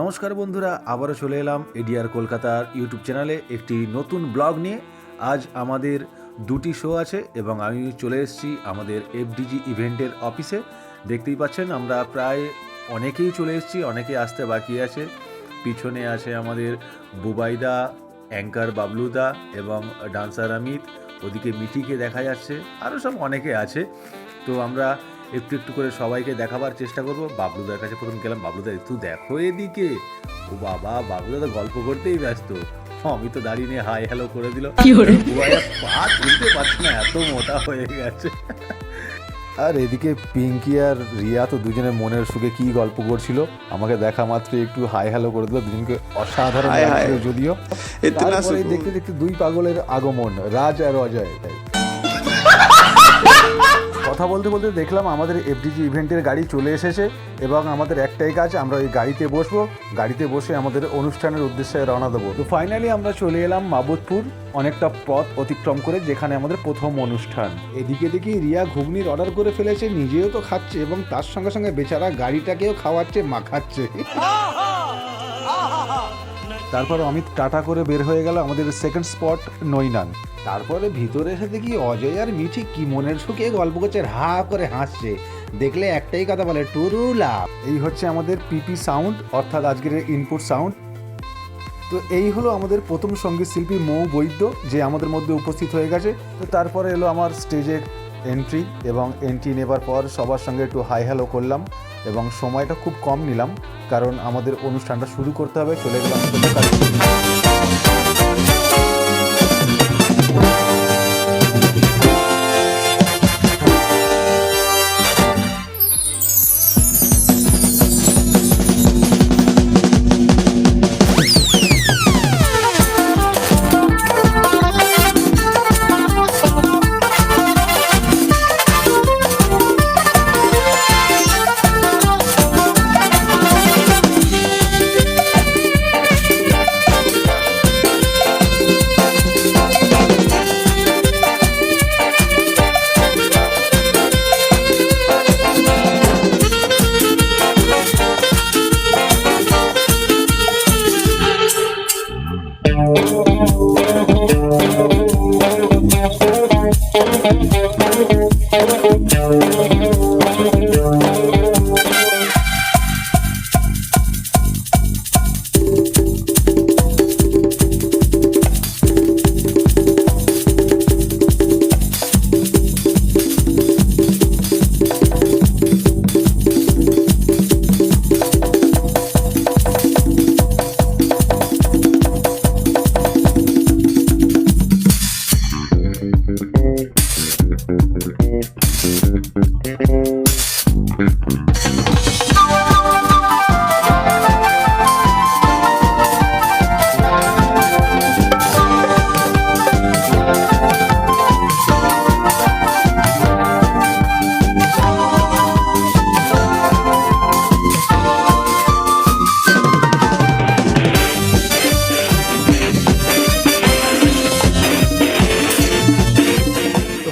নমস্কার বন্ধুরা, আবারও চলে এলাম এডিআর কলকাতার ইউটিউব চ্যানেলে একটি নতুন ব্লগ নিয়ে। আজ আমাদের দুটি শো আছে এবং আমি চলে এসেছি আমাদের এফডিজি ইভেন্টের অফিসে। দেখতেই পাচ্ছেন আমরা প্রায় অনেকেই চলে এসেছি, অনেকে আসতে বাকি আছে। পিছনে আছে আমাদের বুবাইদা, অ্যাঙ্কার বাবলুদা এবং ডান্সার অমিত, ওদিকে মিঠিকে দেখা যাচ্ছে, আরও সব অনেকে আছে। তো আমরা একটু একটু করে সবাইকে দেখাবার চেষ্টা করব। বাবলুদার কাছে প্রথম গেলাম, বাবলুদা একটু দেখো এদিকে। ও বাবা, বাবলুদা তো গল্প করতেই ব্যস্ত। আমি তো দাঁড়িয়ে নিয়ে হাই হ্যালো করে দিল। পা তুলতে পারছি না, এত মোটা হয়ে গেছে। আর এদিকে পিঙ্কি আর রিয়া তো দুজনে মনের সুখে কি গল্প করছিল, আমাকে দেখা মাত্র একটু হাই হ্যালো করে দিল। দুজনকে অসাধারণ লাগছিল। যদিও তারপরে দেখতে দেখতে দুই পাগলের আগমন, রাজ আর অজয়। কথা বলতে বলতে দেখলাম আমাদের এফডিজি ইভেন্টের গাড়ি চলে এসেছে এবং আমাদের একটাই কাজ, আমরা ওই গাড়িতে বসবো, গাড়িতে বসে আমাদের অনুষ্ঠানের উদ্দেশ্যে রওনা দেবো। তো ফাইনালি আমরা চলে এলাম মাবুদপুর, অনেকটা পথ অতিক্রম করে, যেখানে আমাদের প্রথম অনুষ্ঠান। এদিকে দেখি রিয়া ঘুগনির অর্ডার করে ফেলেছে, নিজেও তো খাচ্ছে এবং তার সঙ্গে সঙ্গে বেচারা গাড়িটাকেও খাওয়াচ্ছে, মাখাচ্ছে। তারপর অমিত টাটা করে বের হয়ে গেল আমাদের সেকেন্ড স্পট নৈনান। তারপরে ভিতরে এসে দেখি অজয় আর মিঠি কি মনের সুখে গল্প করছে, হা করে হাসছে। দেখলে একটাই কথা বলে, টুরু লাভ। এই হচ্ছে আমাদের পিপি সাউন্ড, অর্থাৎ আজকের ইনপুট সাউন্ড। তো এই হলো আমাদের প্রথম সঙ্গীত শিল্পী মৌ বৈদ্য, যে আমাদের মধ্যে উপস্থিত হয়ে গেছে। তো তারপরে এলো আমার স্টেজের এন্ট্রি, এবং এন্ট্রি নেবার পর সবার সঙ্গে একটু হাই হ্যালো করলাম এবং সময়টা খুব কম নিলাম, কারণ আমাদের অনুষ্ঠানটা শুরু করতে হবে। চলে গেলাম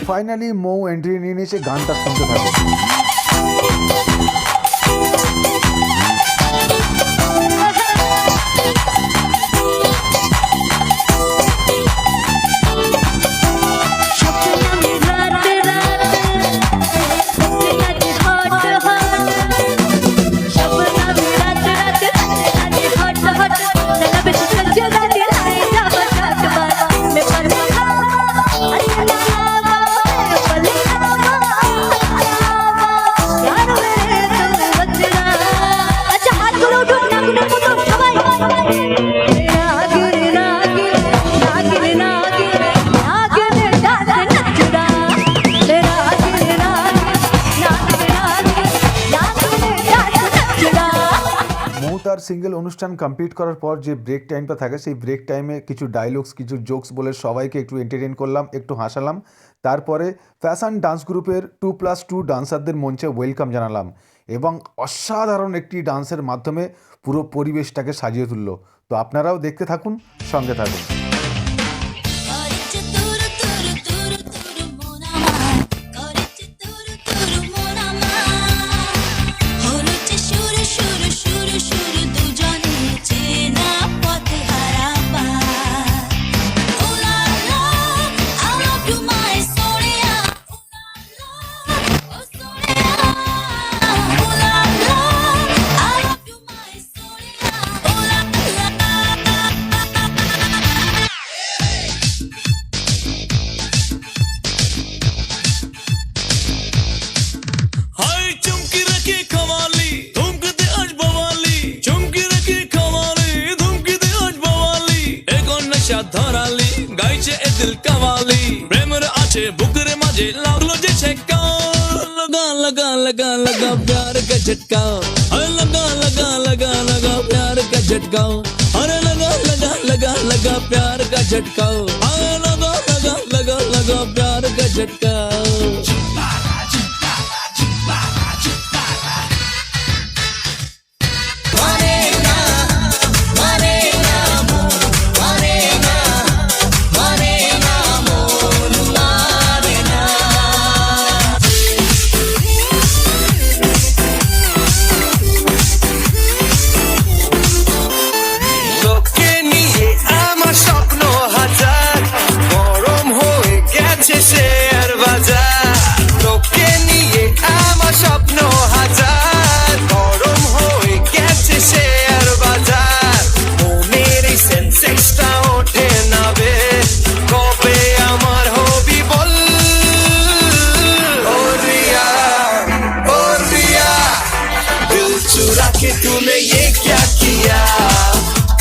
ফাইনালি মৌ এন্ট্রি নিয়ে নিয়েছে, গানটা শুনতে থাকে। তার সিঙ্গেল অনুষ্ঠান কমপ্লিট করার পর যে ব্রেক টাইমটা থাকে, সেই ব্রেক টাইমে কিছু ডায়লগস, কিছু জোকস বলে সবাইকে একটু এন্টারটেইন করলাম, একটু হাসালাম। তারপরে ফ্যাশন ডান্স গ্রুপের 2+2 ডান্সারদের মঞ্চে ওয়েলকাম জানালাম এবং অসাধারণ একটি ডান্সের মাধ্যমে পুরো পরিবেশটাকে সাজিয়ে তুলল। তো আপনারাও দেখতে থাকুন, সঙ্গে থাকুন। मुझे लागलो जे छक्का लगा लगा लगा लगा प्यार का झटका अरे लगा लगा लगा लगा प्यार का झटका अरे लगा लगा लगा लगा प्यार का झटका अरे लगा लगा लगा लगा प्यार का झटका तूने ये क्या किया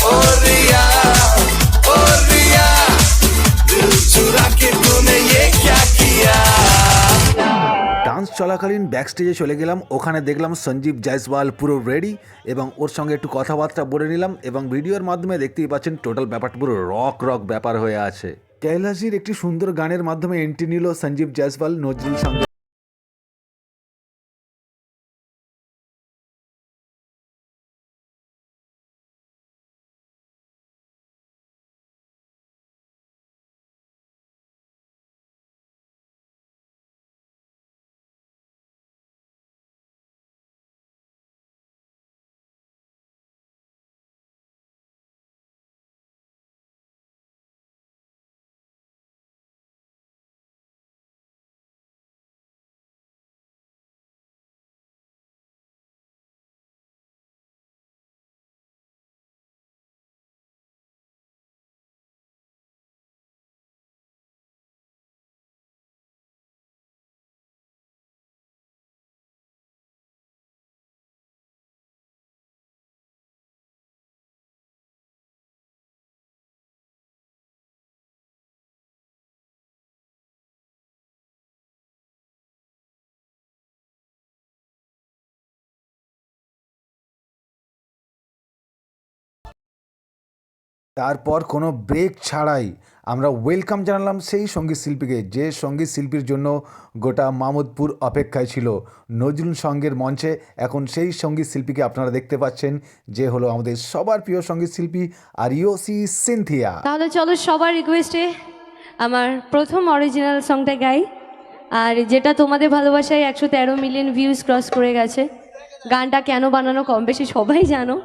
ओ रिया दिल चुरा के तूने ये क्या किया। ডান্স চলাকালীন ব্যাকস্টেজে চলে গেলাম, ওখানে দেখলাম সঞ্জীব জয়সওয়াল পুরো রেডি এবং ওর সঙ্গে একটু কথাবার্তা বলে নিলাম এবং ভিডিওর মাধ্যমে দেখতেই পাচ্ছেন টোটাল ব্যাপারটা পুরো রক ব্যাপার হয়ে আছে। কৈলাসজির একটি সুন্দর গানের মাধ্যমে এন্ট্রি নিল সঞ্জীব জয়সওয়াল নজরুল সঙ্গে। তারপর কোনো ব্রেক ছাড়াই আমরা ওয়েলকাম জানালাম সেই সঙ্গীত শিল্পীকে, যে সঙ্গীত শিল্পীর জন্য গোটা মামুদপুর অপেক্ষায় ছিল। নজরুল সঙ্গের মঞ্চে এখন সেই সঙ্গীত শিল্পীকে আপনারা দেখতে পাচ্ছেন, যে হলো আমাদের সবার প্রিয় সঙ্গীত শিল্পী আরিয়সি সিনথিয়া। তাহলে চলো সবার রিকোয়েস্টে আমার প্রথম অরিজিনাল সংটা গাই, আর যেটা তোমাদের ভালোবাসায় 113 মিলিয়ন ভিউজ ক্রস করে গেছে। গানটা কেন বানানো কম বেশি সবাই জানো।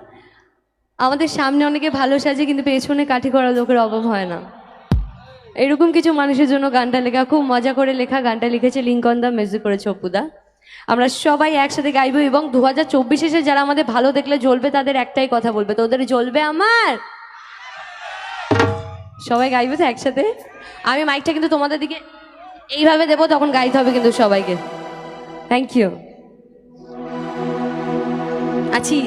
আমাদের সামনে অনেকে ভালো সাজে কিন্তু পেছনে কাঠি করা লোকের অভাব হয় না। এরকম কিছু মানুষের জন্য গানটা লেখা, খুব মজা করে লেখা। গানটা লিখেছে লিঙ্কন দা, মিউজিক করেছে অপুদা। আমরা সবাই একসাথে গাইবো এবং 2024 এসে যারা আমাদের ভালো দেখলে জ্বলবে তাদের একটাই কথা বলবে, তোদের জ্বলবে আমার। সবাই গাইবে তো একসাথে। আমি মাইকটা কিন্তু তোমাদের দিকে এইভাবে দেবো, তখন গাইতে হবে কিন্তু সবাইকে। Thank you. আছি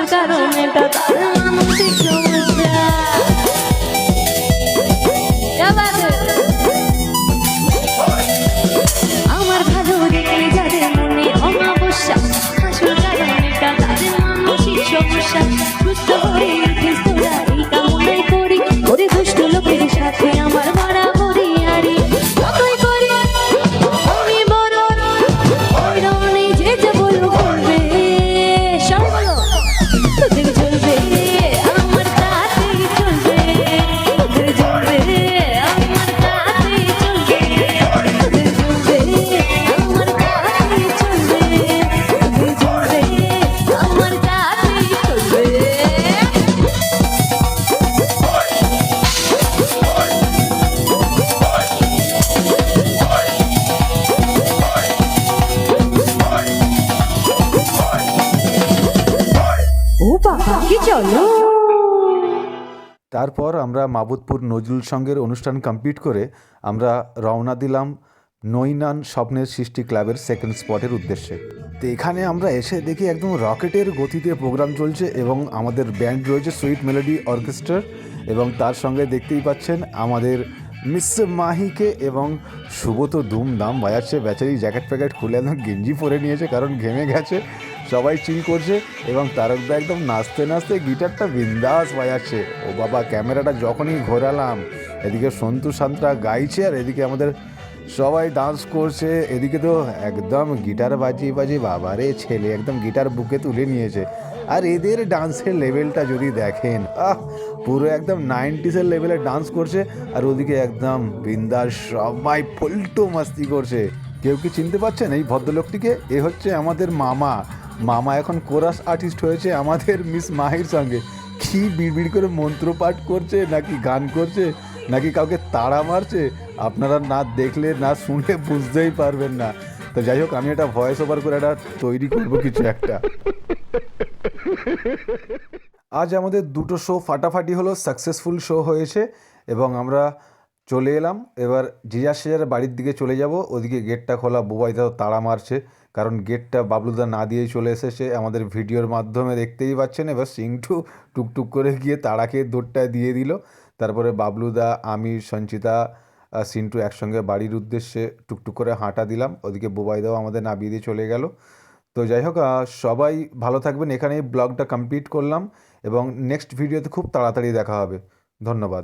আসল কারণ এটা তার মানসিক সমস্যা। আমার ভালো দেখলে যাদের মনে অমাবস্যা, আসল কারণ এটা তাদের মানসিক সমস্যা। সুস্থ হয়ে উঠিস তোরা এই কামনাই করি, ওরে দুষ্ট লোকের সাথে আমার বরাবরই আরি। যতই করি আমি বড় ওই রমণী যে যা বলবো বলবে, সবাই বলো তোদের চলবে আমার তাতেই চলবে, তোদের চলবে আমার তাতেই চলবে, তোদের চলবে আমার তাতেই চলবে, তোদের চলবে আমার তাতেই চলবে। ও বাবা কি চলো। তারপর আমরা মাবুদপুর নজরুল সঙ্গের অনুষ্ঠান কমপ্লিট করে আমরা রওনা দিলাম নৈনান স্বপ্নের সৃষ্টি ক্লাবের সেকেন্ড স্পটের উদ্দেশ্যে। তো এখানে আমরা এসে দেখি একদম রকেটের গতিতে প্রোগ্রাম চলছে এবং আমাদের ব্যান্ড রয়েছে সুইট মেলোডি অর্কেস্ট্রার, এবং তার সঙ্গে দেখতেই পাচ্ছেন আমাদের মিস মাহিকে এবং শুভ তো ধুমধাম বাজাচ্ছে। বেচারি জ্যাকেট প্যাকেট খুলে একদম গেঞ্জি পরে নিয়েছে কারণ ঘেমে গেছে, সবাই চিল করছে এবং তারকদা একদম নাচতে নাচতে গিটারটা বিন্দাস বাজাচ্ছে। ও বাবা, ক্যামেরাটা যখনই ঘোরালাম এদিকে সন্তু সান্ত্রা গাইছে আর এদিকে আমাদের সবাই ডান্স করছে, এদিকে তো একদম গিটার বাজিয়ে বাজিয়ে বাবারে ছেলে একদম গিটার বুকে তুলে নিয়েছে। আর এদের ডান্সের লেভেলটা যদি দেখেন, পুরো একদম 90s লেভেলের ডান্স করছে আর ওদিকে একদম বিন্দাস সবাই পল্টু মাস্তি করছে। কেউ কি চিনতে পারছেন এই ভদ্রলোকটিকে? এ হচ্ছে আমাদের মামা। মামা এখন কোরাস আর্টিস্ট হয়েছে আমাদের মিস মাহির সঙ্গে। কি বিড়বিড় করে মন্ত্র পাঠ করছে, নাকি গান করছে, নাকি কাউকে তাড়া মারছে, আপনারা না দেখলে না শুনলে বুঝতেই পারবেন না। তো যাই হোক, আমি এটা ভয়েস ওভার করে এটা তৈরি করবো কিছু একটা। আজ আমাদের দুটো শো ফাটাফাটি হলো, সাকসেসফুল শো হয়েছে এবং আমরা চলে এলাম। এবার জিজার সেজার বাড়ির দিকে চলে যাব। ওদিকে গেটটা খোলা, বুবাইদা তাড়া মারছে কারণ গেটটা বাবলুদা না দিয়েই চলে এসেছে, আমাদের ভিডিওর মাধ্যমে দেখতেই পাচ্ছেন। এবার সিংটু টুকটুক করে গিয়ে তাড়াকে দৌড়টা দিয়ে দিল। তারপরে বাবলুদা, আমি, সঞ্চিতা, সিন্টু একসঙ্গে বাড়ির উদ্দেশ্যে টুকটুক করে হাঁটা দিলাম। ওদিকে বুবাইদাও আমাদের নামিয়ে দিয়ে চলে গেল। তো যাই হোক, সবাই ভালো থাকবেন। এখানেই ব্লগটা কমপ্লিট করলাম এবং নেক্সট ভিডিওতে খুব তাড়াতাড়ি দেখা হবে। ধন্যবাদ।